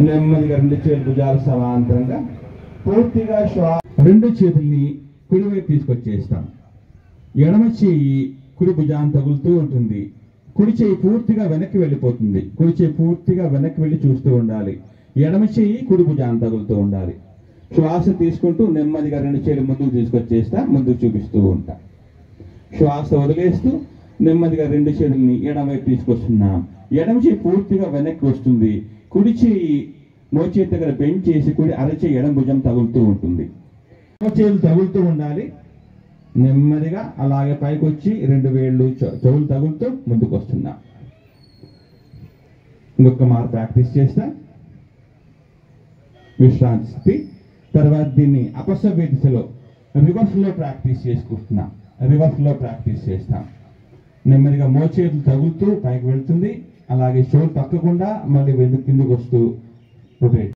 నెమ్మదిగా రెండు చేతులు భుజాలు సమాంతరంగా పూర్తిగా రెండు చేతుల్ని కుడివైపు తీసుకొచ్చేస్తాం. ఎడమ చేయి కుడి భుజాన్ని తగులుతూ ఉంటుంది. కుడి చేయి పూర్తిగా వెనక్కి వెళ్ళిపోతుంది. కుడి చేయి పూర్తిగా వెనక్కి వెళ్ళి చూస్తూ ఉండాలి. ఎడమ చేయి కుడి భుజాన్ని తగులుతూ ఉండాలి. శ్వాస తీసుకుంటూ నెమ్మదిగా రెండు చేతులు ముందుకు తీసుకొచ్చేస్తా, ముందుకు చూపిస్తూ ఉంటా. శ్వాస వదిలేస్తూ నెమ్మదిగా రెండు చేతుల్ని ఎడమ వైపు తీసుకొస్తున్నాం. ఎడమ చేయి పూర్తిగా వెనక్కి వస్తుంది. కుడి చేయి మోచేతి దగ్గర బెండ్ చేసి కుడి అరచేయి ఎడమ భుజం తగులుతూ ఉంటుంది. మోచేతులు తగులుతూ ఉండాలి. నెమ్మదిగా అలాగే పైకి వచ్చి రెండు వేళ్ళు చెవులు తగులుతూ ముందుకు వస్తున్నా. ఇంకొక మారు ప్రాక్టీస్ చేస్తా. విశ్రాంతి. తర్వాత దీన్ని అపసవ్య దిశలో రివర్స్లో ప్రాక్టీస్ చేసుకుంటున్నా. రివర్స్లో ప్రాక్టీస్ చేస్తాం. నెమ్మదిగా మోచేతులు తగులుతూ పైకి వెళ్తుంది. అలాగే చెవులు తక్కకుండా మళ్ళీ కిందకు వస్తూ రొటేట్.